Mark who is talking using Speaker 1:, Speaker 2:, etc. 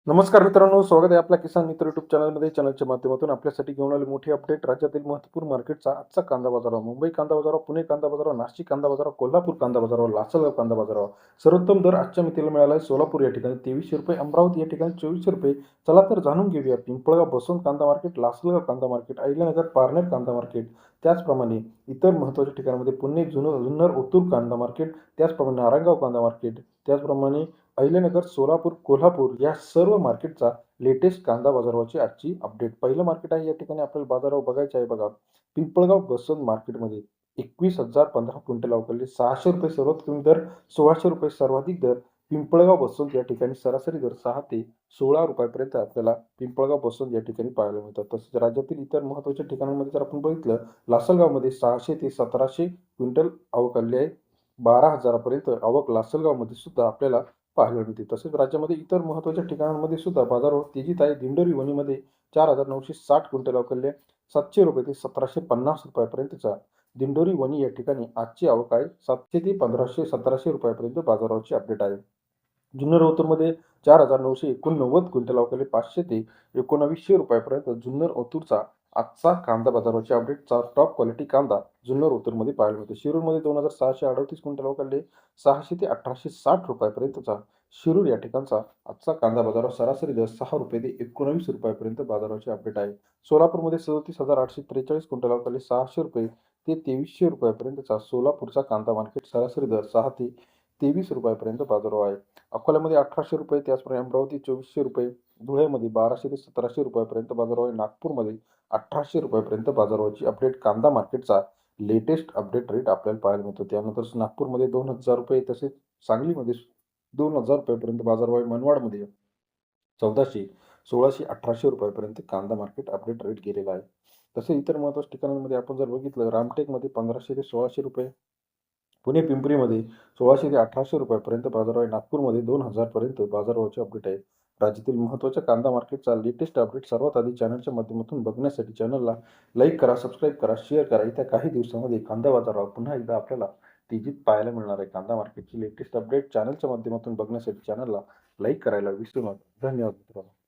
Speaker 1: नमस्कार मित्रांनो, स्वागत आहे आपल्या किसान मित्र युट्यूब चॅनलमध्ये. चॅनलच्या माध्यमातून आपल्यासाठी घेऊन आले मोठी अपडेट. राज्यातील महत्त्वपूर्ण मार्केटचा आजचा कांदा बाजारावर, मुंबई कांदा बाजारावर, पुणे कांदा बाजारावर, नाशिक कांदा बाजारावर, कोल्हापूर कांदा बाजारावर, लासलगाव कांदा बाजारावर सर्वोत्तम दर आजच्या मितीला मिळाला आहे. सोलापूर या ठिकाणी ₹2300, अमरावती या ठिकाणी ₹2400. चला तर जाणून घेऊया पिंपळगाव बसवंत कांदा मार्केट, लासलगाव कांदा मार्केट, अहिल्यानगर पारनेर कांदा मार्केट, त्याचप्रमाणे इतर महत्त्वाच्या ठिकाणांमध्ये पुणे जुन्नर ओतूर कांदा मार्केट, त्याचप्रमाणे नारायणगाव कांदा मार्केट, त्याचप्रमाणे अहिल्यानगर, सोलापूर, कोल्हापूर या सर्व मार्केटचा लेटेस्ट कांदा बाजाराची आजची अपडेट. पहिलं मार्केट आहे या ठिकाणी आपल्याला बाजारावर बघायचे आहे बघा. पिंपळगाव बसवंत मार्केटमध्ये 21,015 क्विंटल अवघडले. ₹600 सर्वात कमी दर, ₹1600 सर्वाधिक दर. पिंपळगाव बसवंत या ठिकाणी सरासरी दर 6 ते ₹16 पर्यंत आपल्याला पिंपळगाव बसवंत या ठिकाणी पाहायला मिळतात. तसेच राज्यातील इतर महत्त्वाच्या ठिकाणांमध्ये जर आपण बघितलं, लासलगावमध्ये 600 ते 1700 क्विंटल आवक आहे. 12,000 पर्यंत आवक लासलगावमध्ये सुद्धा आपल्याला पाहायला मिळते. तसेच राज्यामध्ये इतर महत्त्वाच्या ठिकाणांमध्ये सुद्धा बाजारावर तेजीत आहे. दिंडोरी वणीमध्ये 4,960 क्विंटल अवघडले. ₹700 ते ₹1,750 पर्यंतचा दिंडोरी वणी या ठिकाणी आजची आवक आहे. 700 ते 1,500-1,700 पर्यंत बाजारावरची अपडेट आहे. जुन्नर ओतूरमध्ये 4,989 क्विंटल अवघडले. 500 ते ₹1900 पर्यंत जुन्नर ओतूरचा आजचा कांदा बाजारावरची अपडेटचा टॉप क्वालिटी कांदा जुन्नर ओतूरमध्ये पाहायला मिळतो. शिरूरमध्ये 2,638 क्विंटल अवघडले. 600 ते ₹1,860 पर्यंतचा शिरूर या ठिकाणचा आजचा कांदा बाजारावर सरासरी दर ₹6 ते ₹19 पर्यंत बाजाराची अपडेट आहे. सोलापूरमध्ये 37,843 क्विंटल अवघडले. ₹600 ते ₹2300 पर्यंतचा सोलापूरचा कांदा मार्केट सरासरी दर 6 ते ₹23 पर्यंत बाजारावर आहे. अकोल्यामध्ये ₹1,800, त्याचप्रमाणे अमरावती ₹2,400, धुळ्यामध्ये 1,200 ते ₹1,700 पर्यंत बाजारावर आहे. नागपूरमध्ये ₹1,800 पर्यंत बाजारावरची अपडेट कांदा मार्केटचा लेटेस्ट अपडेट रेट आपल्याला पाहायला मिळतो. त्यानंतर नागपूरमध्ये ₹2,000, तसेच सांगलीमध्ये ₹2,000 पर्यंत बाजारभाव आहे. मनमाडमध्ये 1,400, 1,600, ₹1,800 पर्यंत कांदा मार्केट अपडेट रेट गेलेला आहे. तसे इतर महत्त्वाच्या ठिकाणांमध्ये आपण जर बघितलं, रामटेकमध्ये ₹1,500 ते ₹1,600, पुणे पिंपरीमध्ये 1,600 ते ₹1,800 पर्यंत बाजारभाव आहे. नागपूरमध्ये 2,000 पर्यंत बाजारभावाची अपडेट आहे. राज्यातील महत्त्वाच्या कांदा मार्केटचा लेटेस्ट अपडेट सर्वात आधी चॅनलच्या माध्यमातून बघण्यासाठी चॅनलला लाईक करा, सबस्क्राईब करा, शेअर करा. येत्या काही दिवसामध्ये कांदा बाजारावर पुन्हा एकदा आपल्याला तेजीत पाहायला मिळणार आहे. कांदा मार्केटची लेटेस्ट अपडेट चॅनलच्या माध्यमातून बघण्यासाठी चॅनलला लाईक करायला विसरू नका. धन्यवाद मित्रांनो.